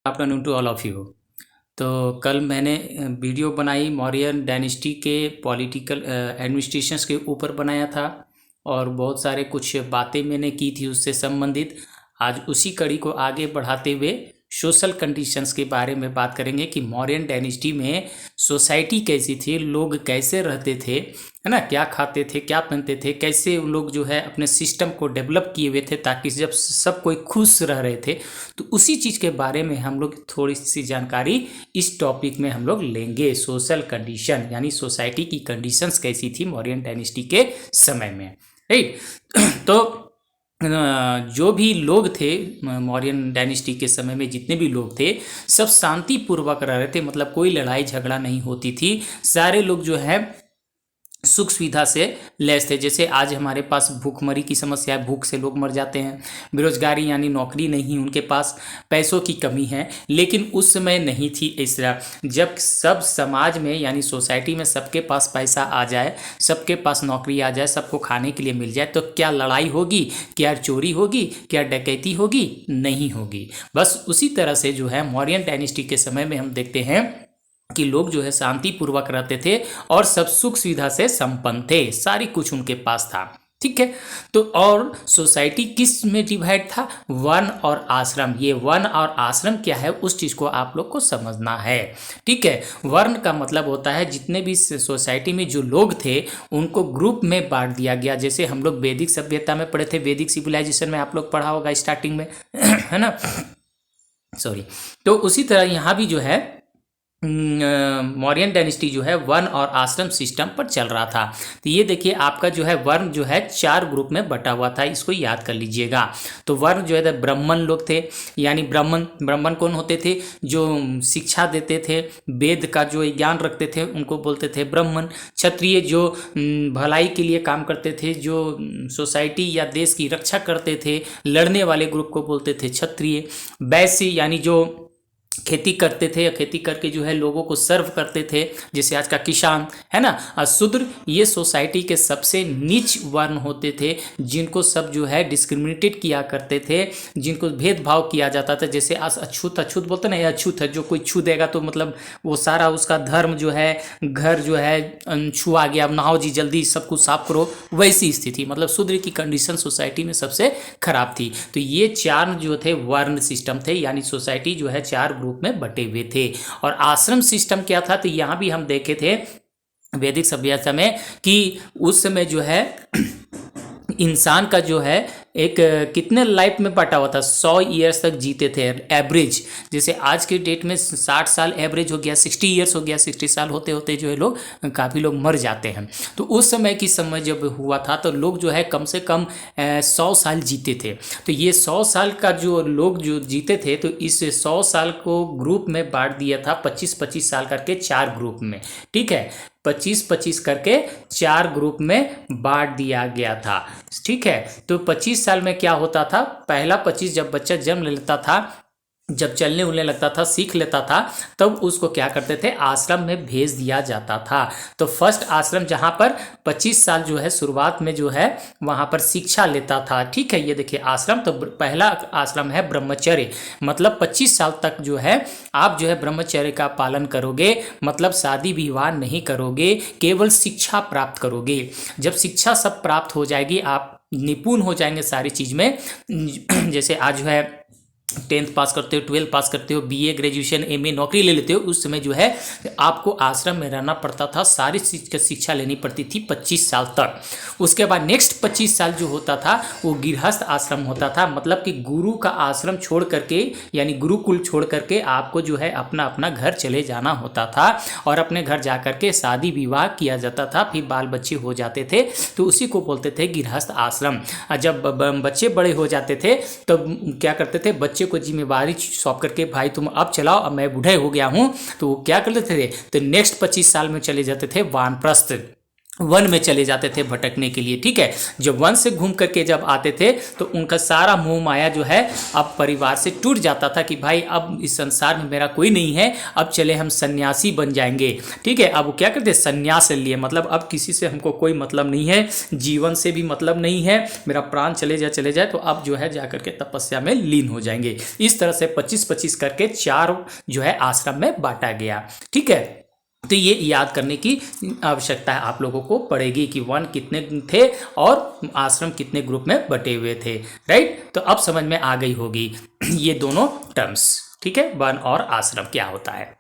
Afternoon to all of you. तो कल मैंने वीडियो बनाई मौर्यन डायनेस्टी के पॉलिटिकल एडमिनिस्ट्रेशंस के ऊपर बनाया था और बहुत सारे कुछ बातें मैंने की थी उससे संबंधित। आज उसी कड़ी को आगे बढ़ाते हुए सोशल कंडीशंस के बारे में बात करेंगे कि मौर्यन डायनेस्टी में सोसाइटी कैसी थी, लोग कैसे रहते थे, है ना, क्या खाते थे, क्या पहनते थे, कैसे उन लोग जो है अपने सिस्टम को डेवलप किए हुए थे ताकि जब सब कोई खुश रह रहे थे। तो उसी चीज़ के बारे में हम लोग थोड़ी सी जानकारी इस टॉपिक में हम लोग लेंगे। सोशल कंडीशन यानी सोसाइटी की कंडीशंस कैसी थी मौर्यन डायनेस्टी के समय में, राइट। तो जो भी लोग थे मौर्यन डायनेस्टी के समय में, जितने भी लोग थे सब शांतिपूर्वक रह रहे थे, मतलब कोई लड़ाई झगड़ा नहीं होती थी। सारे लोग जो है सुख सुविधा से लैस थे। जैसे आज हमारे पास भूखमरी की समस्या है, भूख से लोग मर जाते हैं, बेरोजगारी यानी नौकरी नहीं, उनके पास पैसों की कमी है, लेकिन उस समय नहीं थी इस तरह। जब सब समाज में यानी सोसाइटी में सबके पास पैसा आ जाए, सबके पास नौकरी आ जाए, सबको खाने के लिए मिल जाए, तो क्या लड़ाई होगी, क्या चोरी होगी, क्या डकैती होगी? नहीं होगी। बस उसी तरह से जो है मौर्यन डायनेस्टी के समय में हम देखते हैं कि लोग जो है शांतिपूर्वक रहते थे और सब सुख सुविधा से संपन्न थे, सारी कुछ उनके पास था, ठीक है। तो और सोसाइटी किस में डिवाइड था? वन और आश्रम। ये वन और आश्रम क्या है उस चीज़ को आप लोग को समझना है, ठीक है। वर्ण का मतलब होता है जितने भी सोसाइटी में जो लोग थे उनको ग्रुप में बांट दिया गया। जैसे हम लोग वैदिक सभ्यता में पढ़े थे, वैदिक सिविलाइजेशन में आप लोग पढ़ा होगा स्टार्टिंग में है ना, सॉरी। तो उसी तरह यहाँ भी जो है मौर्यन डायनेस्टी जो है वन और आश्रम सिस्टम पर चल रहा था। तो ये देखिए आपका जो है वर्ण जो है 4 ग्रुप में बटा हुआ था, इसको याद कर लीजिएगा। तो वर्ण जो है ब्राह्मण लोग थे, यानी ब्राह्मण कौन होते थे? जो शिक्षा देते थे, वेद का जो ज्ञान रखते थे उनको बोलते थे ब्राह्मण। क्षत्रिय जो भलाई के लिए काम करते थे, जो सोसाइटी या देश की रक्षा करते थे, लड़ने वाले ग्रुप को बोलते थे क्षत्रिय। वैश्य यानी जो खेती करते थे या खेती करके जो है लोगों को सर्व करते थे, जैसे आज का किसान है ना। और शूद्र ये सोसाइटी के सबसे नीच वर्ण होते थे, जिनको सब जो है डिस्क्रिमिनेटेड किया करते थे, जिनको भेदभाव किया जाता था। जैसे आज अछूत बोलते ना, ये अछूत है, जो कोई छू देगा तो मतलब वो सारा उसका धर्म जो है, घर जो है छुआ गया, अब नहाओ जी जल्दी सब कुछ साफ करो, वैसी स्थिति। मतलब शूद्र की कंडीशन सोसाइटी में सबसे खराब थी। तो ये 4 जो थे वर्ण सिस्टम थे, यानी सोसाइटी जो है 4 ग्रुप में बटे हुए थे। और आश्रम सिस्टम क्या था? तो यहां भी हम देखे थे वैदिक सभ्यता में कि उस समय जो है इंसान का जो है एक कितने लाइफ में बटा हुआ था, 100 ईयर्स तक जीते थे एवरेज। जैसे आज के डेट में 60 साल एवरेज हो गया, 60 ईयर्स हो गया, 60 साल होते होते जो है लोग काफ़ी लोग मर जाते हैं। तो उस समय की समय जब हुआ था तो लोग जो है कम से कम 100 साल जीते थे। तो ये 100 साल का जो लोग जो जीते थे, तो इस 100 साल को ग्रुप में बांट दिया था 25-25 साल करके 4 ग्रुप में, ठीक है। 25-25 करके 4 ग्रुप में बांट दिया गया था, ठीक है। तो 25 साल में क्या होता था? पहला 25 जब बच्चा जन्म लेता था, जब चलने उलने लगता था, सीख लेता था, तब उसको क्या करते थे? आश्रम में भेज दिया जाता था। तो फर्स्ट आश्रम जहाँ पर 25 साल जो है शुरुआत में जो है वहाँ पर शिक्षा लेता था, ठीक है। ये देखिए आश्रम, तो पहला आश्रम है ब्रह्मचर्य, मतलब 25 साल तक जो है आप जो है ब्रह्मचर्य का पालन करोगे, मतलब शादी विवाह नहीं करोगे, केवल शिक्षा प्राप्त करोगे। जब शिक्षा सब प्राप्त हो जाएगी, आप निपुण हो जाएंगे सारी चीज़ में। जैसे आज जो है 10th पास करते हो, 12th पास करते हो, बीए ग्रेजुएशन एमए नौकरी ले लेते हो, उस समय जो है आपको आश्रम में रहना पड़ता था, सारी शिक्षा लेनी पड़ती थी 25 साल तक। उसके बाद नेक्स्ट 25 साल जो होता था वो गृहस्थ आश्रम होता था, मतलब कि गुरु का आश्रम छोड़ करके यानी गुरुकुल छोड़ करके आपको जो है अपना अपना घर चले जाना होता था और अपने घर जा करके शादी विवाह किया जाता था, फिर बाल बच्चे हो जाते थे, तो उसी को बोलते थे गृहस्थ आश्रम। जब बच्चे बड़े हो जाते थे तो क्या करते थे? बच्चे को जिम्मेवारी सौंप करके भाई तुम अब चलाओ, अब मैं बूढ़े हो गया हूँ, तो वो क्या करते थे? तो नेक्स्ट 25 साल में चले जाते थे वानप्रस्थ। वन में चले जाते थे भटकने के लिए। ठीक है, जब वन से घूम करके जब आते थे तो उनका सारा मोह माया जो है अब परिवार से टूट जाता था कि भाई अब इस संसार में मेरा कोई नहीं है, अब चले हम सन्यासी बन जाएंगे। ठीक है, अब वो क्या करते, सन्यास ले लिए, मतलब अब किसी से हमको कोई मतलब नहीं है, जीवन से भी मतलब नहीं है, मेरा प्राण चले जाए तो अब जो है जा करके तपस्या में लीन हो जाएंगे। इस तरह से 25-25 करके 4 जो है आश्रम में बांटा गया। ठीक है, तो ये याद करने की आवश्यकता है आप लोगों को पड़ेगी कि वन कितने थे और आश्रम कितने ग्रुप में बटे हुए थे। राइट, तो अब समझ में आ गई होगी ये दोनों टर्म्स। ठीक है, वन और आश्रम क्या होता है।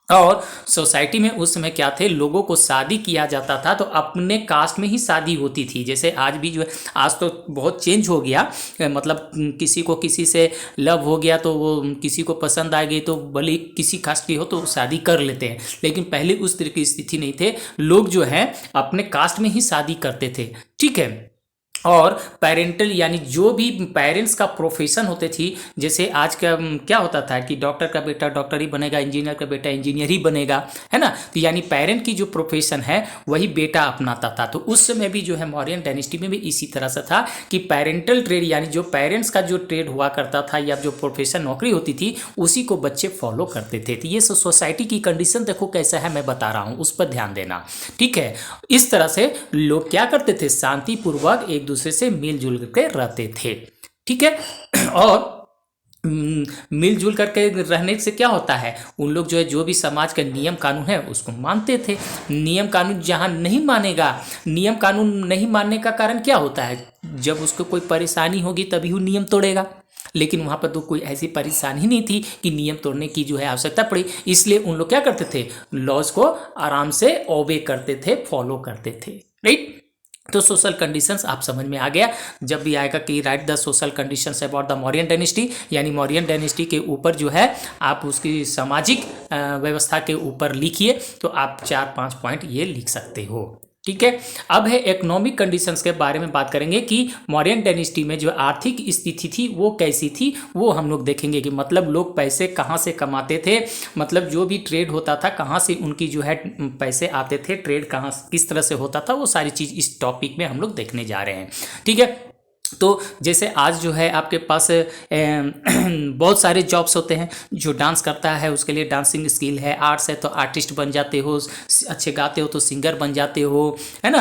और सोसाइटी में उस समय क्या थे, लोगों को शादी किया जाता था तो अपने कास्ट में ही शादी होती थी। जैसे आज भी जो है, आज तो बहुत चेंज हो गया, मतलब किसी को किसी से लव हो गया तो वो किसी को पसंद आ गई तो भले किसी कास्ट की हो तो शादी कर लेते हैं, लेकिन पहले उस तरह की स्थिति नहीं थे, लोग जो है अपने कास्ट में ही शादी करते थे। ठीक है, और पेरेंटल यानी जो भी पेरेंट्स का प्रोफेशन होते थी, जैसे आज का क्या होता था कि डॉक्टर का बेटा डॉक्टर ही बनेगा, इंजीनियर का बेटा इंजीनियर ही बनेगा, है ना। तो यानी पेरेंट की जो प्रोफेशन है वही बेटा अपनाता था। तो उस समय भी जो है मौर्यन डायनेस्टी में भी इसी तरह से था कि पेरेंटल ट्रेड यानी जो पेरेंट्स का जो ट्रेड हुआ करता था या जो प्रोफेशन नौकरी होती थी उसी को बच्चे फॉलो करते थे। तो ये सोसाइटी की कंडीशन देखो कैसा है, मैं बता रहा हूँ, उस पर ध्यान देना। ठीक है, इस तरह से लोग क्या करते थे, शांतिपूर्वक एक दूसरे से मिलजुल करके रहते थे। ठीक है, और मिलजुल करके रहने से क्या होता है, उन लोग जो है जो भी समाज का नियम कानून है उसको मानते थे। नियम कानून जहाँ नहीं मानेगा, नियम कानून नहीं मानने का कारण क्या होता है, जब उसको कोई परेशानी होगी तभी वो नियम तोड़ेगा, लेकिन वहाँ पर तो कोई ऐसी परेशानी नहीं थी कि नियम तोड़ने की जो है आवश्यकता पड़ी। इसलिए उन लोग क्या करते थे, लॉज को आराम से ओबे करते थे, फॉलो करते थे। राइट, तो सोशल कंडीशंस आप समझ में आ गया। जब भी आएगा कि right the social conditions about the Mauryan dynasty, यानी मौर्यन डायनेस्टी के ऊपर जो है आप उसकी सामाजिक व्यवस्था के ऊपर लिखिए, तो आप 4-5 पॉइंट ये लिख सकते हो। ठीक है, अब है इकोनॉमिक कंडीशंस के बारे में बात करेंगे कि मौर्यन डायनेस्टी में जो आर्थिक स्थिति थी वो कैसी थी, वो हम लोग देखेंगे कि मतलब लोग पैसे कहाँ से कमाते थे, मतलब जो भी ट्रेड होता था कहाँ से उनकी जो है पैसे आते थे, ट्रेड कहाँ किस तरह से होता था, वो सारी चीज़ इस टॉपिक में हम लोग देखने जा रहे हैं। ठीक है, तो जैसे आज जो है आपके पास बहुत सारे जॉब्स होते हैं, जो डांस करता है उसके लिए डांसिंग स्किल है, आर्ट्स है तो आर्टिस्ट बन जाते हो, अच्छे गाते हो तो सिंगर बन जाते हो, है ना,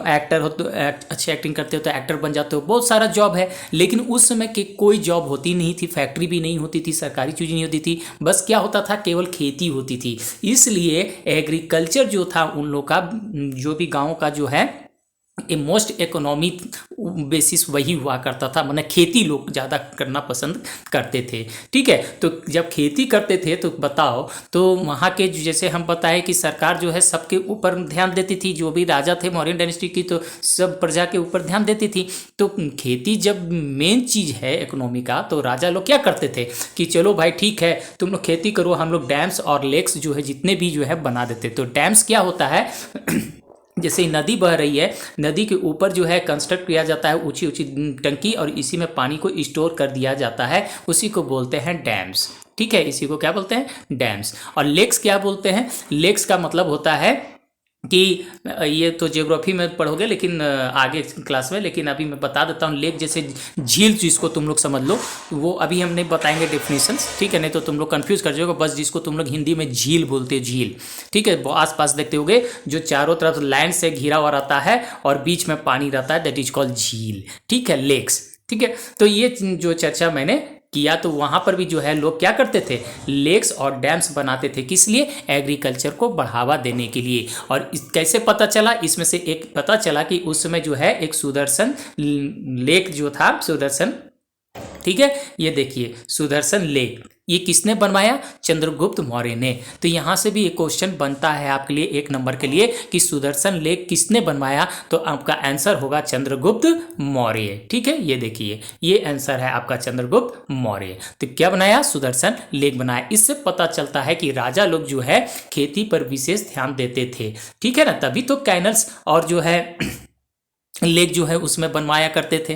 एक्टर हो तो अच्छे एक्टिंग करते हो तो एक्टर बन जाते हो, बहुत सारा जॉब है। लेकिन उस समय की कोई जॉब होती नहीं थी, फैक्ट्री भी नहीं होती थी, सरकारी चीज़ नहीं होती थी, बस क्या होता था, केवल खेती होती थी। इसलिए एग्रीकल्चर जो था उन लोग का, जो भी गाँव का जो है मोस्ट इकोनॉमिक बेसिस वही हुआ करता था, मतलब खेती लोग ज़्यादा करना पसंद करते थे। ठीक है, तो जब खेती करते थे तो बताओ, तो वहाँ के जैसे हम बताएं कि सरकार जो है सबके ऊपर ध्यान देती थी, जो भी राजा थे मौर्यन डायनेस्टी की तो सब प्रजा के ऊपर ध्यान देती थी। तो खेती जब मेन चीज़ है इकोनॉमी का, तो राजा लोग क्या करते थे कि चलो भाई ठीक है तुम लोग खेती करो, हम लोग डैम्स और लेक्स जो है जितने भी जो है बना देते। तो डैम्स क्या होता है जैसे नदी बह रही है, नदी के ऊपर जो है कंस्ट्रक्ट किया जाता है ऊंची ऊंची टंकी, और इसी में पानी को स्टोर कर दिया जाता है, उसी को बोलते हैं डैम्स। ठीक है, इसी को क्या बोलते हैं, डैम्स। और लेक्स क्या बोलते हैं, लेक्स का मतलब होता है कि ये तो ज्योग्राफी में पढ़ोगे लेकिन आगे क्लास में, लेकिन अभी मैं बता देता हूँ। लेक जैसे झील जिसको तुम लोग समझ लो, वो अभी हम नहीं बताएंगे डेफिनेशंस, ठीक है, नहीं तो तुम लोग कंफ्यूज कर जाओगे। बस जिसको तुम लोग हिंदी में झील बोलते हो, झील, ठीक है, आसपास देखते होगे जो चारों तरफ लैंड से घिरा हुआ रहता है और बीच में पानी रहता है, दैट इज कॉल्ड झील। ठीक है, लेक्स। ठीक है, तो ये जो चर्चा मैंने किया, तो वहाँ पर भी जो है लोग क्या करते थे, लेक्स और डैम्स बनाते थे, किस लिए, एग्रीकल्चर को बढ़ावा देने के लिए। और कैसे पता चला, इसमें से एक पता चला कि उस समय जो है एक सुदर्शन लेक जो था, सुदर्शन, ठीक है, ये देखिए सुदर्शन लेक, ये किसने बनवाया, चंद्रगुप्त मौर्य ने। तो यहाँ से भी एक क्वेश्चन बनता है आपके लिए 1 नंबर के लिए कि सुदर्शन लेक किसने बनवाया, तो आपका आंसर होगा चंद्रगुप्त मौर्य। ठीक है, ये देखिए ये आंसर है आपका चंद्रगुप्त मौर्य। तो क्या बनाया, सुदर्शन लेक बनाया। इससे पता चलता है कि राजा लोग जो है खेती पर विशेष ध्यान देते थे। ठीक है ना, तभी तो कैनल्स और जो है लेक जो है उसमें बनवाया करते थे,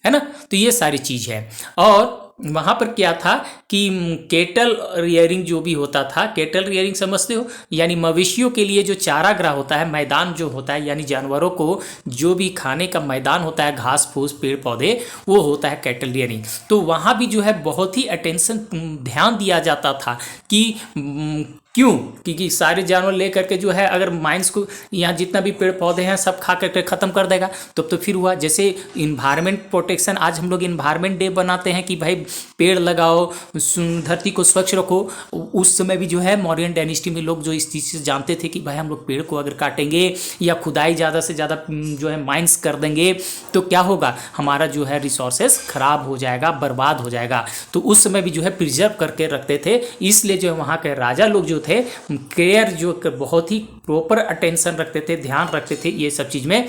है ना। तो ये सारी चीज है। और वहाँ पर क्या था कि केटल रियरिंग जो भी होता था, केटल रियरिंग समझते हो, यानी मवेशियों के लिए जो चारागाह होता है, मैदान जो होता है, यानी जानवरों को जो भी खाने का मैदान होता है, घास फूस पेड़ पौधे, वो होता है केटल रियरिंग। तो वहाँ भी जो है बहुत ही अटेंशन ध्यान दिया जाता था कि क्यों, क्योंकि सारे जानवर ले करके जो है अगर माइंस को यहाँ जितना भी पेड़ पौधे हैं सब खा करके ख़त्म कर देगा, तो फिर हुआ जैसे इन्वायरमेंट प्रोटेक्शन। आज हम लोग इन्वायरमेंट डे बनाते हैं कि भाई पेड़ लगाओ, धरती को स्वच्छ रखो। उस समय भी जो है मौर्यन डायनेस्टी में लोग जो इस चीज़ से जानते थे कि भाई हम लोग पेड़ को अगर काटेंगे या खुदाई ज़्यादा से ज़्यादा जो है माइंस कर देंगे तो क्या होगा, हमारा जो है रिसोर्सेस खराब हो जाएगा, बर्बाद हो जाएगा। तो उस समय भी जो है प्रिजर्व करके रखते थे। इसलिए जो है वहाँ के राजा लोग जो थे केयर जो बहुत ही प्रॉपर अटेंशन रखते थे, ध्यान रखते थे ये सब चीज़ में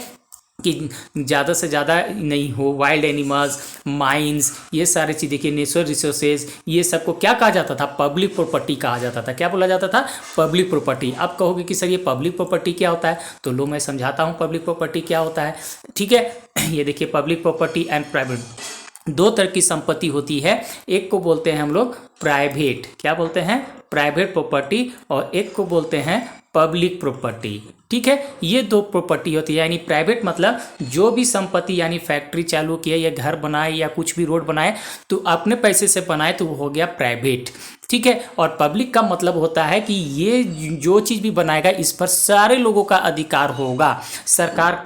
कि ज़्यादा से ज़्यादा नहीं हो, वाइल्ड एनिमल्स, माइंस, ये सारी चीज़। देखिए नेचुरल रिसोर्सेज, ये सबको क्या कहा जाता था, पब्लिक प्रॉपर्टी कहा जाता था। क्या बोला जाता था, पब्लिक प्रॉपर्टी। अब कहोगे कि सर ये पब्लिक प्रॉपर्टी क्या होता है, तो लो मैं समझाता हूँ पब्लिक प्रॉपर्टी क्या होता है। ठीक है, ये देखिए पब्लिक प्रॉपर्टी एंड प्राइवेट, दो तरह की संपत्ति होती है। एक को बोलते हैं हम लोग प्राइवेट, क्या बोलते हैं, प्राइवेट प्रॉपर्टी, और एक को बोलते हैं पब्लिक प्रॉपर्टी। ठीक है, ये दो प्रॉपर्टी होती है। यानी प्राइवेट मतलब जो भी संपत्ति, यानी फैक्ट्री चालू किया या घर बनाए या कुछ भी रोड बनाए तो अपने पैसे से बनाए तो वो हो गया प्राइवेट। ठीक है, और पब्लिक का मतलब होता है कि ये जो चीज़ भी बनाएगा इस पर सारे लोगों का अधिकार होगा। सरकार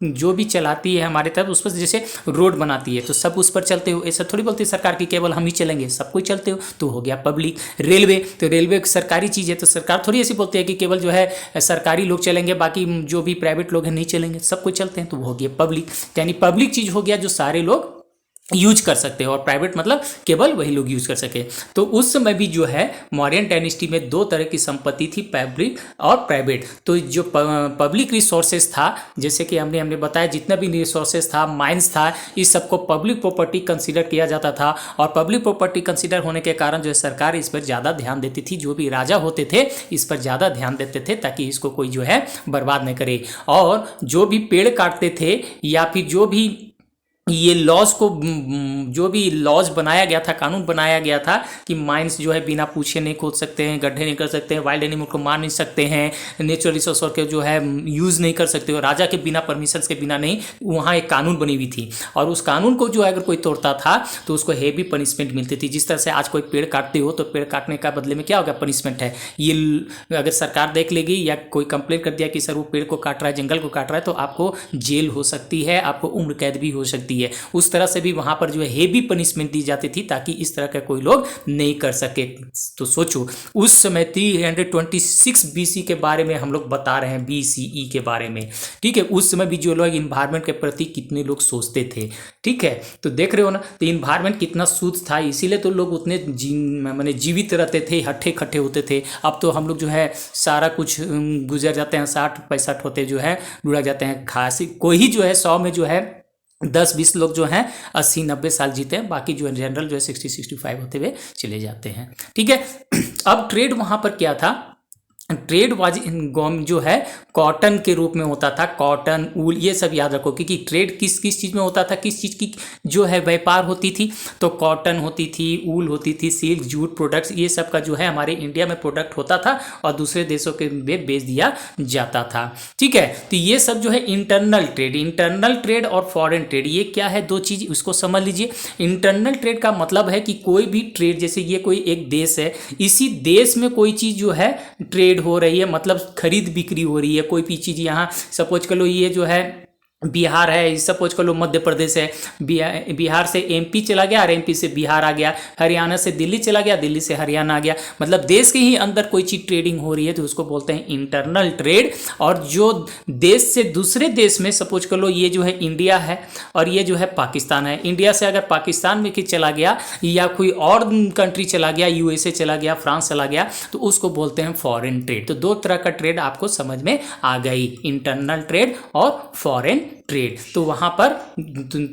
जो भी चलाती है हमारे तरफ उस पर, जैसे रोड बनाती है तो सब उस पर चलते हो, ऐसा थोड़ी बोलती है सरकार की केवल हम ही चलेंगे, सब कोई चलते हो, तो हो गया पब्लिक। रेलवे, तो रेलवे सरकारी चीज़ है तो सरकार थोड़ी ऐसी बोलती है कि केवल जो है सरकारी लोग चलेंगे, बाकी जो भी प्राइवेट लोग हैं नहीं चलेंगे, सब कोई चलते हैं, तो वो हो गया पब्लिक। यानी पब्लिक चीज़ हो गया जो सारे लोग यूज कर सकते हो, और प्राइवेट मतलब केवल वही लोग यूज कर सके। तो उस समय भी जो है मौर्यन डायनेस्टी में दो तरह की संपत्ति थी, पब्लिक और प्राइवेट। तो जो पब्लिक रिसोर्सेज था, जैसे कि हमने बताया जितना भी रिसोर्सेज था, माइंस था, इस सबको पब्लिक प्रॉपर्टी कंसीडर किया जाता था। और पब्लिक प्रॉपर्टी कंसीडर होने के कारण जो है सरकार इस पर ज़्यादा ध्यान देती थी, जो भी राजा होते थे इस पर ज़्यादा ध्यान देते थे ताकि इसको कोई जो है बर्बाद नहीं करे। और जो भी पेड़ काटते थे या फिर जो भी ये लॉज को, जो भी लॉज बनाया गया था, कानून बनाया गया था कि माइंस जो है बिना पूछे नहीं खोद सकते हैं, गड्ढे नहीं कर सकते हैं, वाइल्ड एनिमल को मार नहीं सकते हैं, नेचुरल रिसोर्स के जो है यूज़ नहीं कर सकते हो, राजा के बिना, परमिशन के बिना नहीं। वहाँ एक कानून बनी हुई थी और उस कानून को जो है अगर कोई तोड़ता था तो उसको हेवी पनिशमेंट मिलती थी। जिस तरह से आज कोई पेड़ काटते हो तो पेड़ काटने का बदले में क्या होगा, पनिशमेंट है। ये अगर सरकार देख लेगी या कोई कंप्लेंट कर दिया कि सर वो पेड़ को काट रहा है, जंगल को काट रहा है, तो आपको जेल हो सकती है, आपको उम्र कैद भी हो सकती है। उस तरह से भी वहां पर जो है हेवी पनिशमेंट दी जाती थी ताकि इस तरह का कोई लोग नहीं कर सके। तो सोचो उस समय 326 बीसी के बारे में हम लोग बता रहे हैं, बीसीई के बारे में। ठीक है, उस समय भी जो लोग इन्वायरमेंट के प्रति कितने लोग सोचते थे। ठीक है, तो देख रहे हो ना, तो इन्वायरमेंट कितना शुद्ध था, इसीलिए तो लोग उतने माने जीवित रहते थे, हट्ठे खट्टे होते थे। अब तो हम लोग जो है सारा कुछ गुजर जाते हैं, 60-65 होते जो है लुढ़क जाते हैं। खासी कोई ही जो है 100 में जो है 10-20 लोग जो हैं 80-90 साल जीते हैं, बाकी जो है जनरल जो है 60-65 होते हुए चले जाते हैं। ठीक है, अब ट्रेड वहाँ पर क्या था, ट्रेड वाज इन जो है कॉटन के रूप में होता था, कॉटन, ऊल, ये सब याद रखो क्योंकि ट्रेड किस किस चीज़ में होता था, किस चीज़ की जो है व्यापार होती थी, तो कॉटन होती थी, ऊल होती थी, सिल्क, जूट प्रोडक्ट्स, ये सब का जो है हमारे इंडिया में प्रोडक्ट होता था और दूसरे देशों के में बेच दिया जाता था। ठीक है, तो ये सब जो है इंटरनल ट्रेड और फॉरेन ट्रेड, ये क्या है, दो चीज़ उसको समझ लीजिए। इंटरनल ट्रेड का मतलब है कि कोई भी ट्रेड, जैसे ये कोई एक देश है, इसी देश में कोई चीज़ जो है ट्रेड हो रही है, मतलब खरीद बिक्री हो रही है। कोई भी चीज़ यहाँ सपोज कर लो, ये जो है बिहार है, सपोज कर लो मध्य प्रदेश है, बिहार से एमपी चला गया और एमपी से बिहार आ गया, हरियाणा से दिल्ली चला गया, दिल्ली से हरियाणा आ गया, मतलब देश के ही अंदर कोई चीज़ ट्रेडिंग हो रही है तो उसको बोलते हैं इंटरनल ट्रेड। और जो देश से दूसरे देश में, सपोज कर लो ये जो है इंडिया है और ये जो है पाकिस्तान है, इंडिया से अगर पाकिस्तान में चला गया या कोई और कंट्री चला गया, यूएसए चला गया, फ्रांस चला गया, तो उसको बोलते हैं फॉरेन ट्रेड। तो दो तरह का ट्रेड आपको समझ में आ गई, इंटरनल ट्रेड और फॉरेन ट्रेड। तो वहाँ पर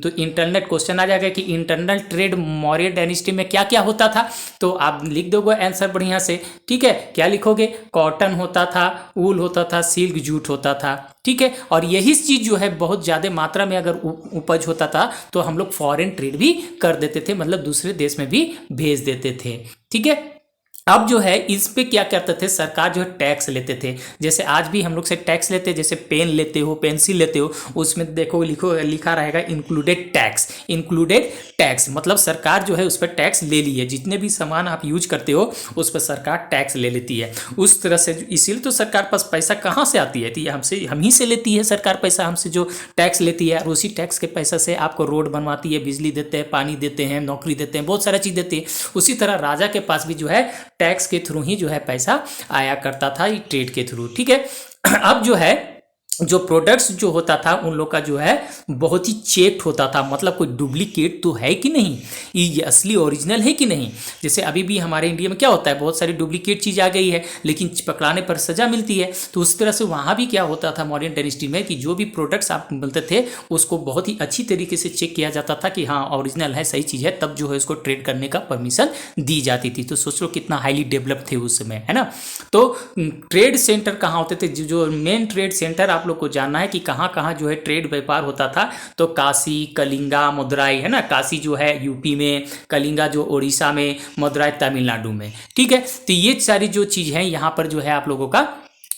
तो इंटरनल क्वेश्चन आ जाएगा कि इंटरनल ट्रेड मौर्य डायनेस्टी में क्या क्या होता था, तो आप लिख दोगे आंसर बढ़िया से। ठीक है, क्या लिखोगे? कॉटन होता था, ऊल होता था, सिल्क जूट होता था। ठीक है, और यही चीज़ जो है बहुत ज़्यादा मात्रा में अगर उपज होता था तो हम लोग फॉरेन ट्रेड भी कर देते थे, मतलब दूसरे देश में भी भेज देते थे। ठीक है, अब जो है इस पे क्या करते थे, सरकार जो है टैक्स लेते थे। जैसे आज भी हम लोग से टैक्स लेते हैं, जैसे पेन लेते हो, पेंसिल लेते हो, उसमें देखो लिखा रहेगा इंक्लूडेड टैक्स। इंक्लूडेड टैक्स मतलब सरकार जो है उस पर टैक्स ले ली है, जितने भी सामान आप यूज करते हो उस पर सरकार टैक्स ले लेती है। उस तरह से इसीलिए तो सरकार पास पैसा कहाँ से आती है, तो ये हम ही से लेती है सरकार पैसा, हमसे जो टैक्स लेती है, और उसी टैक्स के पैसा से आपको रोड बनवाती है, बिजली देते हैं, पानी देते हैं, नौकरी देते हैं, बहुत सारा चीज़ देती है। उसी तरह राजा के पास भी जो है टैक्स के थ्रू ही जो है पैसा आया करता था, ट्रेड के थ्रू। ठीक है, अब जो है जो प्रोडक्ट्स जो होता था उन लोग का जो है बहुत ही चेक होता था, मतलब कोई डुप्लीकेट तो है कि नहीं, ये असली ओरिजिनल है कि नहीं। जैसे अभी भी हमारे इंडिया में क्या होता है, बहुत सारी डुप्लीकेट चीज़ आ गई है लेकिन पकड़ाने पर सज़ा मिलती है। तो उस तरह से वहाँ भी क्या होता था मॉडर्न डायनेस्टी में कि जो भी प्रोडक्ट्स आप मिलते थे उसको बहुत ही अच्छी तरीके से चेक किया जाता था कि हाँ ओरिजिनल है, सही चीज़ है, तब जो है उसको ट्रेड करने का परमिशन दी जाती थी। तो सोच लो कितना हाईली डेवलप थे उस समय, है ना। तो ट्रेड सेंटर कहाँ होते थे, जो मेन ट्रेड सेंटर आप लोग को जानना है कि कहाँ कहाँ जो है ट्रेड व्यापार होता था। तो काशी, कलिंगा, मदुराई, है ना। काशी जो है यूपी में, कलिंगा जो उड़ीसा में, मदुराई तमिलनाडु में। ठीक है, तो ये सारी जो चीज़ है यहाँ पर जो है आप लोगों का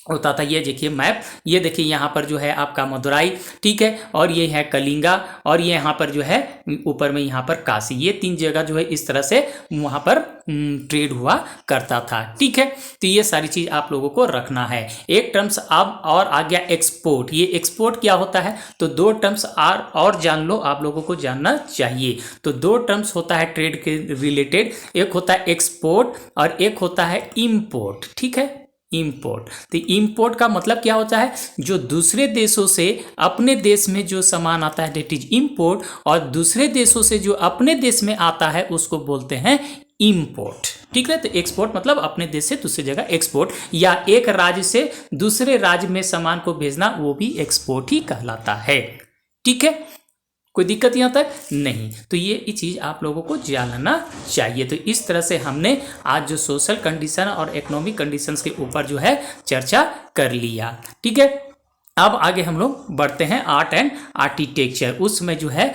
होता था। ये देखिए मैप, ये देखिए यहाँ पर जो है आपका मदुराई, ठीक है, और ये है कलिंगा, और ये यहाँ पर जो है ऊपर में यहाँ पर काशी। ये तीन जगह जो है इस तरह से वहाँ पर ट्रेड हुआ करता था। ठीक है, तो ये सारी चीज़ आप लोगों को रखना है। एक टर्म्स अब और आ गया एक्सपोर्ट। ये एक्सपोर्ट क्या होता है, तो दो टर्म्स और जान लो, आप लोगों को जानना चाहिए। तो दो टर्म्स होता है ट्रेड के रिलेटेड, एक होता है एक्सपोर्ट और एक होता है इम्पोर्ट। ठीक है, इम्पोर्ट। तो इम्पोर्ट का मतलब क्या होता है, जो दूसरे देशों से अपने देश में जो सामान आता है दैट इज इम्पोर्ट, और दूसरे देशों से जो अपने देश में आता है उसको बोलते हैं इम्पोर्ट। ठीक है, तो एक्सपोर्ट मतलब अपने देश से दूसरी जगह एक्सपोर्ट, या एक राज्य से दूसरे राज्य में सामान को भेजना, वो भी एक्सपोर्ट ही कहलाता है। ठीक है, कोई दिक्कत यहाँ तक नहीं। तो ये चीज़ आप लोगों को जानना चाहिए। तो इस तरह से हमने आज जो सोशल कंडीशन और इकोनॉमिक कंडीशंस के ऊपर जो है चर्चा कर लिया। ठीक है, अब आगे हम लोग बढ़ते हैं आर्ट एंड आर्किटेक्चर। उसमें जो है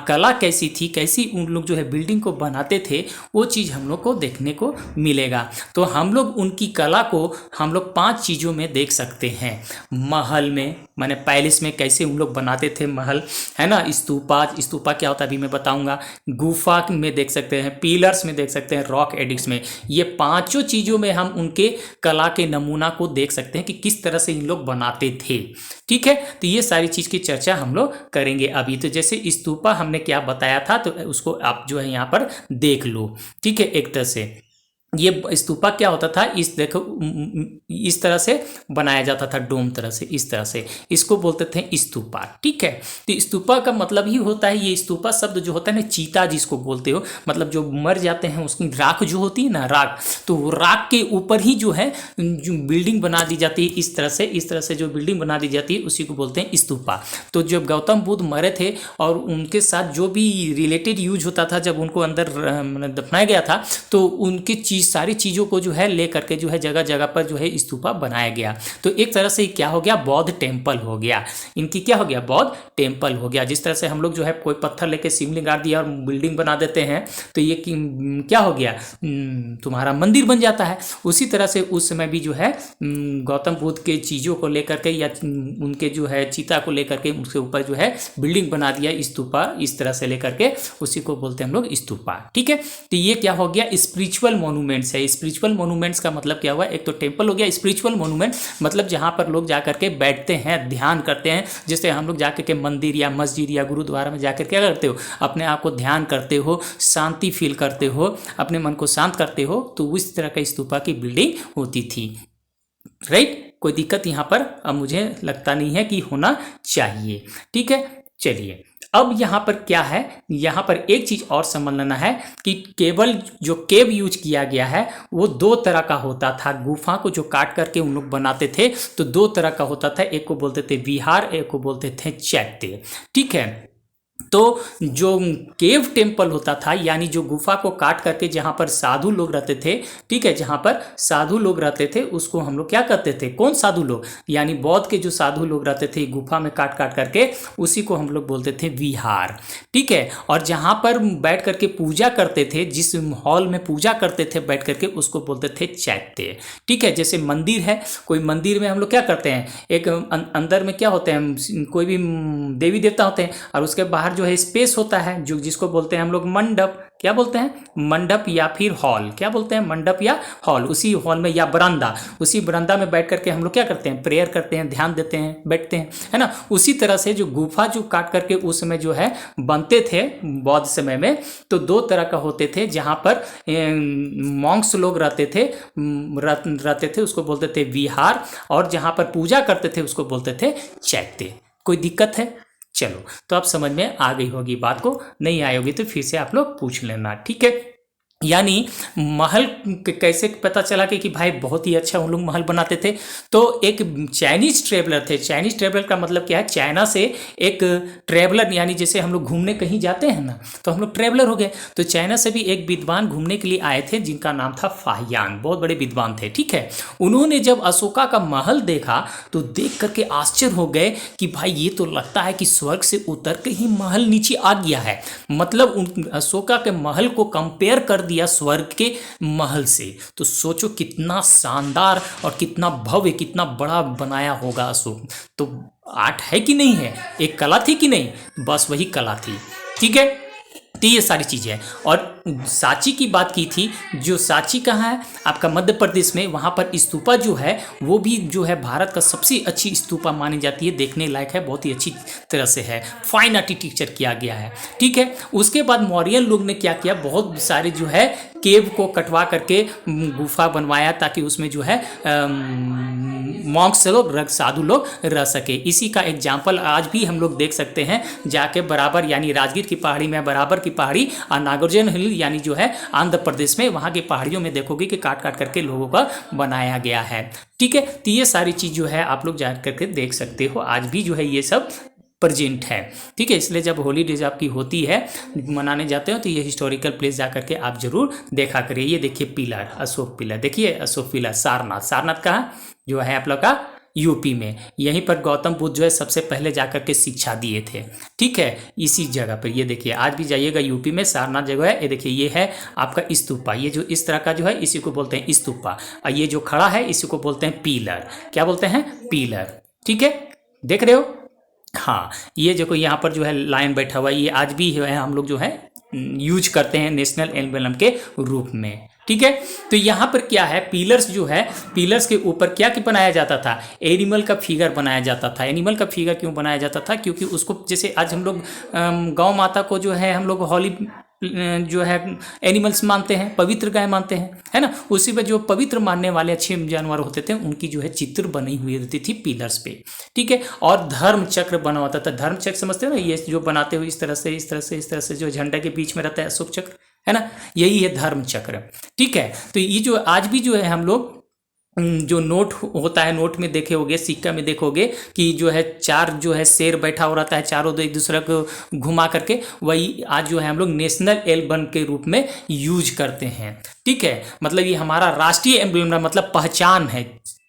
कला कैसी थी, कैसी उन लोग जो है बिल्डिंग को बनाते थे, वो चीज़ हम लोग को देखने को मिलेगा। तो हम लोग उनकी कला को हम लोग 5 चीज़ों में देख सकते हैं। महल में, माने पैलेस में कैसे उन लोग बनाते थे महल, है ना। स्तूपा क्या होता है अभी मैं बताऊंगा। गुफा में देख सकते हैं, पिलर्स में देख सकते हैं, रॉक एडिक्स में। ये 5 चीज़ों में हम उनके कला के नमूना को देख सकते हैं कि किस तरह से इन लोग बनाते थे। ठीक है, तो ये सारी चीज़ की चर्चा हम लोग करेंगे अभी। तो जैसे स्तूपा हमने क्या बताया था, तो उसको आप जो है यहाँ पर देख लो। ठीक है, एक तरह से ये स्तूपा क्या होता था, इस देखो इस तरह से बनाया जाता था, डोम तरह से, इस तरह से, इसको बोलते थे स्तूपा। ठीक है, तो स्तूपा का मतलब ही होता है, ये स्तूपा शब्द जो होता है ना, चीता जिसको बोलते हो, मतलब जो मर जाते हैं उसकी राख जो होती है ना, राख, तो राख के ऊपर ही जो है जो बिल्डिंग बना दी जाती है, इस तरह से जो बिल्डिंग बना दी जाती है उसी को बोलते हैं स्तूपा। तो जब गौतम बुद्ध मरे थे और उनके साथ जो भी रिलेटेड यूज होता था, जब उनको अंदर दफनाया गया था, तो उनकी सारी चीज़ों को जो है ले करके जो है जगह जगह पर जो है स्तूपा बनाया गया। तो एक तरह से क्या हो गया, बौद्ध टेम्पल हो गया। इनकी क्या हो गया, बौद्ध टेम्पल हो गया। जिस तरह से हम लोग जो है कोई पत्थर लेके शिवलिंग गाड़ दिया और बिल्डिंग बना देते हैं, तो ये क्या हो गया, तुम्हारा मंदिर बन जाता है। उसी तरह से उस समय भी जो है गौतम बुद्ध के चीज़ों को लेकर के या उनके जो है चीता को लेकर के उसके ऊपर जो है बिल्डिंग बना दिया, स्तूपा, इस तरह से लेकर के, उसी को बोलते हैं हम लोग स्तूपा। ठीक है, तो ये क्या हो गया, स्पिरिचुअल मोन्यूमेंट्स है। स्पिरिचुअल मोन्यूमेंट्स का मतलब क्या हुआ, एक तो टेम्पल हो गया, स्पिरिचुअल मोन्यूमेंट मतलब जहाँ पर लोग जाकर के बैठते हैं, ध्यान करते हैं। जैसे हम लोग जाकर के मंदिर या मस्जिद या गुरुद्वारा में जाकर क्या करते हो, अपने आप को ध्यान करते हो, शांति फील करते हो, अपने मन को शांत करते हो, तो उस तरह का स्तूपा की बिल्डिंग होती थी। राइट, कोई दिक्कत यहाँ पर अब मुझे लगता नहीं है कि होना चाहिए। ठीक है, चलिए अब यहाँ पर क्या है, यहाँ पर एक चीज और समझ लेना है कि केवल जो केव यूज किया गया है वो दो तरह का होता था। गुफा को जो काट करके उन लोग बनाते थे तो दो तरह का होता था, एक को बोलते थे विहार, एक को बोलते थे चैत्य। ठीक है, तो जो केव टेम्पल होता था यानी जो गुफा को काट करके जहाँ पर साधु लोग रहते थे, ठीक है, जहाँ पर साधु लोग रहते थे उसको हम लोग क्या कहते थे, कौन साधु लोग, यानी बौद्ध के जो साधु लोग रहते थे गुफा में काट काट करके, उसी को हम लोग बोलते थे विहार। ठीक है, और जहाँ पर बैठ करके पूजा करते थे, जिस हॉल में पूजा करते थे बैठ करके, उसको बोलते थे चैत्य। ठीक है, जैसे मंदिर है, कोई मंदिर में हम लोग क्या करते हैं, एक अंदर में क्या होते हैं, कोई भी देवी देवता होते हैं और उसके बाहर जो है स्पेस होता है, जो जिसको बोलते हैं हम लोग मंडप, क्या बोलते हैं, मंडप या फिर हॉल, क्या बोलते हैं, मंडप या हॉल। उसी हॉल में या बरामदा, उसी बरामदा में बैठ करके हम लोग क्या करते हैं, प्रेयर करते हैं, ध्यान देते हैं, बैठते हैं, है ना। उसी तरह से जो गुफा जो काट करके उस समय जो है बनते थे बौद्ध समय में, तो दो तरह का होते थे। जहाँ पर मॉन्क्स लोग रहते थे उसको बोलते थे विहार, और जहाँ पर पूजा करते थे उसको बोलते थे चैत्य। कोई दिक्कत है? चलो, तो आप समझ में आ गई होगी बात को, नहीं आई होगी तो फिर से आप लोग पूछ लेना। ठीक है, यानी महल कैसे पता चला कि भाई बहुत ही अच्छा उन लोग महल बनाते थे। तो एक चाइनीज ट्रेवलर थे, चाइनीज ट्रेवलर का मतलब क्या है, चाइना से एक ट्रेवलर, यानी जैसे हम लोग घूमने कहीं जाते हैं ना तो हम लोग ट्रेवलर हो गए, तो चाइना से भी एक विद्वान घूमने के लिए आए थे जिनका नाम था फाहियान, बहुत बड़े विद्वान थे। ठीक है, उन्होंने जब अशोका का महल देखा तो देख करके आश्चर्य हो गए कि भाई ये तो लगता है कि स्वर्ग से उतर के ही महल नीचे आ गया है। मतलब अशोका के महल को कंपेयर कर दिया स्वर्ग के महल से। तो सोचो कितना शानदार और कितना भव्य, कितना बड़ा बनाया होगा अशोक। तो आर्ट है कि नहीं है, एक कला थी कि नहीं, बस वही कला थी। ठीक है, तो ये सारी चीज़ें हैं। और सांची की बात की थी, जो सांची कहाँ है, आपका मध्य प्रदेश में, वहाँ पर स्तूपा जो है वो भी जो है भारत का सबसे अच्छी स्तूपा मानी जाती है, देखने लायक है, बहुत ही अच्छी तरह से है, फाइन आर्किटेक्चर किया गया है। ठीक है, उसके बाद मौर्यन लोग ने क्या किया, बहुत सारे जो है केव को कटवा करके गुफा बनवाया ताकि उसमें जो है मॉन्क्स लोग, साधु लोग रह सके। इसी का एग्जाम्पल आज भी हम लोग देख सकते हैं जाके बराबर, यानी राजगीर की पहाड़ी में बराबर की पहाड़ी और नागार्जुन हिल यानी जो है आंध्र प्रदेश में, वहाँ की पहाड़ियों में देखोगे कि काट काट करके लोगों का बनाया गया है। ठीक है, तो ये सारी चीज़ जो है आप लोग जा करके देख सकते हो, आज भी जो है ये सब प्रेजेंट है। ठीक है, इसलिए जब हॉलीडेज आपकी होती है, मनाने जाते हो, तो ये हिस्टोरिकल प्लेस जा करके आप जरूर देखा करिए। ये देखिए पिलर, अशोक पिलर, देखिए अशोक पिलर, सारनाथ, सारनाथ कहाँ जो है आप लोग का यूपी में, यहीं पर गौतम बुद्ध जो है सबसे पहले जाकर के शिक्षा दिए थे। ठीक है, इसी जगह पर ये देखिए, आज भी जाइएगा यूपी में सारनाथ जगह है, ये देखिए ये है आपका स्तूपा, ये जो इस तरह का जो है इसी को बोलते हैं स्तूपा, और ये जो खड़ा है इसी को बोलते हैं पिलर। क्या बोलते हैं, पिलर। ठीक है, देख रहे हो, हाँ, ये देखो यहाँ पर जो है लायन बैठा हुआ है, ये आज भी है हम लोग जो है यूज करते हैं नेशनल एम्बलम के रूप में। ठीक है, तो यहाँ पर क्या है, पिलर्स जो है, पिलर्स के ऊपर क्या क्या बनाया जाता था, एनिमल का फिगर बनाया जाता था। एनिमल का फिगर क्यों बनाया जाता था, क्योंकि उसको, जैसे आज हम लोग गौ माता को जो है हम लोग होली जो है एनिमल्स मानते हैं, पवित्र गाय मानते हैं, है ना, उसी पर जो पवित्र मानने वाले अच्छे जानवर होते थे उनकी जो है चित्र बनी हुई रहती थी पिलर्स पे। ठीक है, और धर्म चक्र बना होता था, धर्म चक्र समझते हो ना, ये जो बनाते हुए इस तरह से इस तरह से इस तरह से जो झंडा के बीच में रहता है अशोक चक्र, है ना, यही है धर्म चक्र। ठीक है, तो ये जो आज भी जो है हम लोग जो नोट होता है, नोट में देखे होगे, सिक्का में देखोगे कि जो है चार जो है शेर बैठा हो रहता है, चारों एक दूसरे को घुमा करके, वही आज जो है हम लोग नेशनल एल्बम के रूप में यूज करते हैं। ठीक है, मतलब ये हमारा राष्ट्रीय एम्ब्लम, मतलब पहचान है,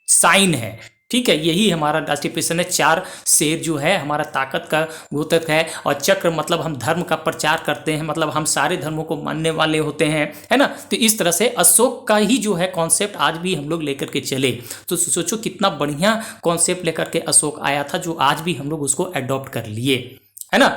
साइन है। ठीक है, यही हमारा राष्ट्रीय पेशन है। चार शेर जो है हमारा ताकत का द्योतक है, और चक्र मतलब हम धर्म का प्रचार करते हैं, मतलब हम सारे धर्मों को मानने वाले होते हैं, है ना। तो इस तरह से अशोक का ही जो है कॉन्सेप्ट आज भी हम लोग लेकर के चले, तो सोचो कितना बढ़िया कॉन्सेप्ट लेकर के अशोक आया था, जो आज भी हम लोग उसको अडॉप्ट कर लिए, है ना।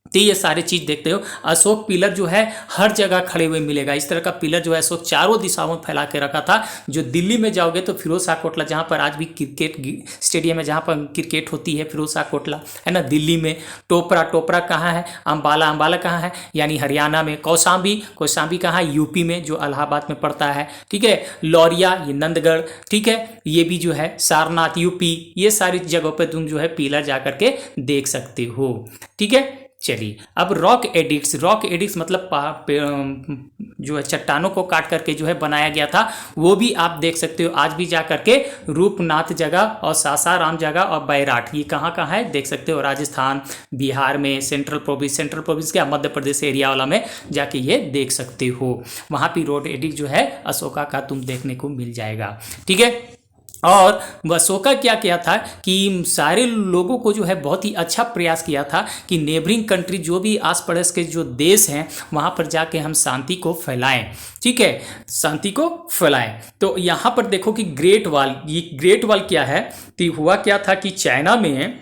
तो ये सारी चीज देखते हो, अशोक पिलर जो है हर जगह खड़े हुए मिलेगा। इस तरह का पिलर जो है अशोक चारों दिशाओं में फैला के रखा था। जो दिल्ली में जाओगे तो फिरोज शाह कोटला, जहाँ पर आज भी क्रिकेट स्टेडियम है, जहाँ पर क्रिकेट होती है, फिरोज शाह कोटला, है ना, दिल्ली में। टोपरा, टोपरा कहाँ है, अम्बाला, अम्बाला कहाँ है, यानी हरियाणा में। कौशाम्बी, कौशाम्बी कहाँ है, यूपी में, जो इलाहाबाद में पड़ता है। ठीक है, लौरिया, ये नंदगढ़, ठीक है, ये भी जो है सारनाथ, यूपी। ये सारी जगहों पर तुम जो है पिलर जा करके देख सकते हो। ठीक है, चलिए अब रॉक एडिक्ट्स मतलब जो है चट्टानों को काट करके जो है बनाया गया था, वो भी आप देख सकते हो आज भी जा करके रूपनाथ जगह और सासाराम जगह और बैराठ, ये कहाँ कहाँ है देख सकते हो, राजस्थान, बिहार में, सेंट्रल प्रोविंस क्या मध्य प्रदेश एरिया वाला में जाके ये देख सकते हो। वहाँ भी रोड एडिक्ट जो है अशोका का तुम देखने को मिल जाएगा। ठीक है, और अशोका क्या किया था कि सारे लोगों को जो है बहुत ही अच्छा प्रयास किया था कि नेबरिंग कंट्री जो भी आस पड़ोस के जो देश हैं वहाँ पर जाके हम शांति को फैलाएं। ठीक है, शांति को फैलाएं। तो यहाँ पर देखो कि ग्रेट वॉल, ये ग्रेट वॉल क्या है, तो हुआ क्या था कि चाइना में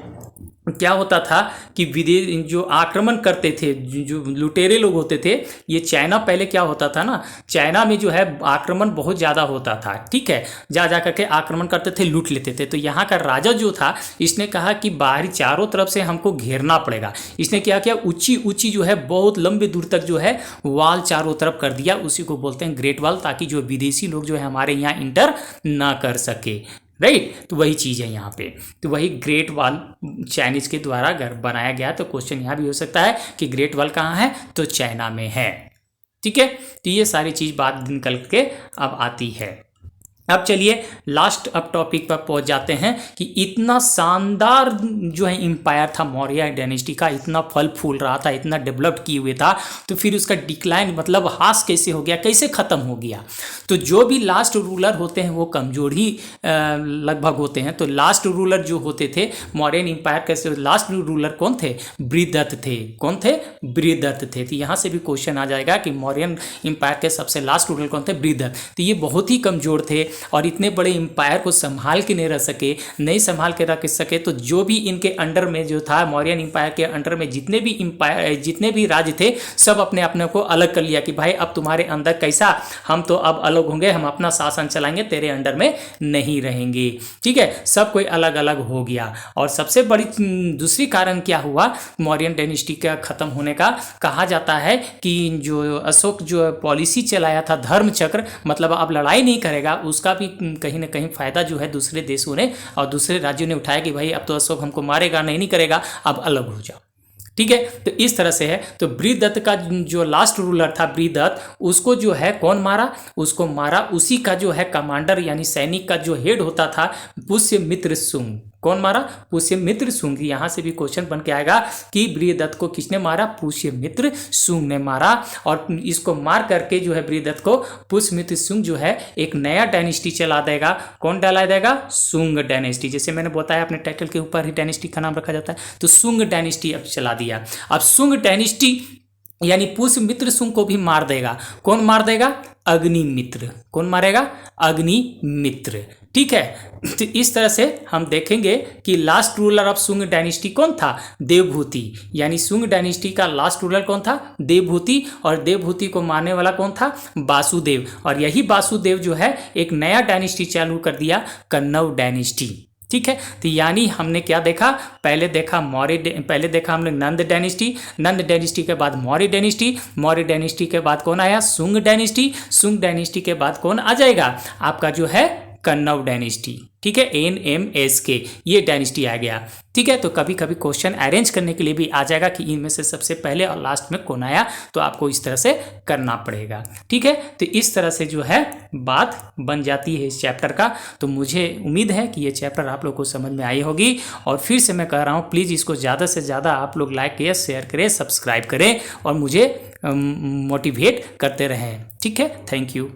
क्या होता था कि विदेश जो आक्रमण करते थे, जो लुटेरे लोग होते थे, ये चाइना पहले क्या होता था ना, चाइना में जो है आक्रमण बहुत ज़्यादा होता था। ठीक है, जा करके आक्रमण करते थे, लूट लेते थे। तो यहाँ का राजा जो था इसने कहा कि बाहरी चारों तरफ से हमको घेरना पड़ेगा। इसने क्या किया, ऊंची ऊंची जो है बहुत लंबे दूर तक जो है वाल चारों तरफ कर दिया, उसी को बोलते हैं ग्रेट वॉल, ताकि जो विदेशी लोग जो है हमारे यहाँ इंटर ना कर सके। राइट, तो वही चीज़ है यहाँ पे, तो वही ग्रेट वॉल चाइनीज के द्वारा घर बनाया गया। तो क्वेश्चन यहाँ भी हो सकता है कि ग्रेट वॉल कहाँ है, तो चाइना में है। ठीक है, तो ये सारी चीज़ बात निकल के अब आती है। अब चलिए लास्ट अब टॉपिक पर पहुंच जाते हैं कि इतना शानदार जो है एम्पायर था मौर्य डायनेस्टी का, इतना फल फूल रहा था, इतना डेवलप्ड किए हुए था, तो फिर उसका डिक्लाइन मतलब हास कैसे हो गया, कैसे ख़त्म हो गया। तो जो भी लास्ट रूलर होते हैं वो कमज़ोर ही लगभग होते हैं। तो लास्ट रूलर जो होते थे मौर्यन एम्पायर कैसे, लास्ट रूलर कौन थे, बृहदत्त थे। कौन थे, बृहदत्त थे। तो यहाँ से भी क्वेश्चन आ जाएगा कि मौर्यन एम्पायर के सबसे लास्ट रूलर कौन थे, बृहदत्त। तो ये बहुत ही कमज़ोर थे और इतने बड़े एम्पायर को संभाल के नहीं रह सके, नहीं संभाल के रख सके। तो जो भी इनके अंडर में जो था, मौर्यन एम्पायर के अंडर में जितने भी राज्य थे, सब अपने अपने को अलग कर लिया कि भाई अब तुम्हारे अंदर कैसा, हम तो अब अलग होंगे, हम अपना शासन चलाएंगे, तेरे अंडर में नहीं रहेंगे। ठीक है, सब कोई अलग अलग हो गया। और सबसे बड़ी दूसरी कारण क्या हुआ मौर्यन डायनेस्टी का खत्म होने का, कहा जाता है कि जो अशोक जो पॉलिसी चलाया था धर्म चक्र, मतलब अब लड़ाई नहीं करेगा, उसका भी कहीं ना कहीं फायदा जो है दूसरे देशों ने और दूसरे राज्यों ने उठाया कि भाई अब तो अशोक हमको मारेगा नहीं करेगा, अब अलग हो जाओ। ठीक है, तो इस तरह से है। तो बृहदत्त का जो लास्ट रूलर था बृहदत्त, उसको जो है कौन मारा, उसको मारा उसी का जो है कमांडर यानी सैनिक का जो हेड होता था पुष्यमित्र शुंग। कौन मारा, पुष्यमित्र शुंग। यहाँ से भी क्वेश्चन बन के आएगा कि बृहदत्त को किसने मारा, पुष्यमित्र शुंग ने मारा। और इसको मार करके जो है बृहदत्त को पुष्यमित्र शुंग जो है एक नया डायनेस्टी चला देगा। कौन डाला देगा, शुंग डायनेस्टी। जैसे मैंने बताया अपने टाइटल के ऊपर ही डायनेस्टी का नाम रखा जाता है, तो शुंग डायनेस्टी अब चला दिया। अब शुंग डायनेस्टी यानी पुष्यमित्र शुंग को भी मार देगा। कौन मार देगा, अग्निमित्र। कौन मारेगा, अग्निमित्र। ठीक है, तो इस तरह से हम देखेंगे कि last ruler of Shunga dynasty कौन था, देवभूति। यानी शुंग डायनेस्टी का लास्ट रूलर कौन था, देवभूति। और देवभूति को मारने वाला कौन था, वासुदेव। और यही वासुदेव जो है एक नया डायनेस्टी चालू कर दिया, कन्नौज डायनेस्टी। ठीक है, तो यानी हमने क्या देखा, पहले देखा हमने नंद डायनेस्टी, नंद डायनेस्टी के बाद मौर्य डायनेस्टी, मौर्य डायनेस्टी के बाद कौन आया, शुंग डायनेस्टी, शुंग डायनेस्टी के बाद कौन आ जाएगा आपका जो है कन्नौज डायनेस्टी। ठीक है, NMSK ये डायनेस्टी आ गया। ठीक है, तो कभी कभी क्वेश्चन अरेंज करने के लिए भी आ जाएगा कि इनमें से सबसे पहले और लास्ट में कौन आया, तो आपको इस तरह से करना पड़ेगा। ठीक है, तो इस तरह से जो है बात बन जाती है इस चैप्टर का। तो मुझे उम्मीद है कि ये चैप्टर आप लोग को समझ में आई होगी। और फिर से मैं कह रहा हूँ, प्लीज़ इसको ज़्यादा से ज़्यादा आप लोग लाइक करें, शेयर करें, सब्सक्राइब करें और मुझे मोटिवेट करते रहें। ठीक है, थैंक यू।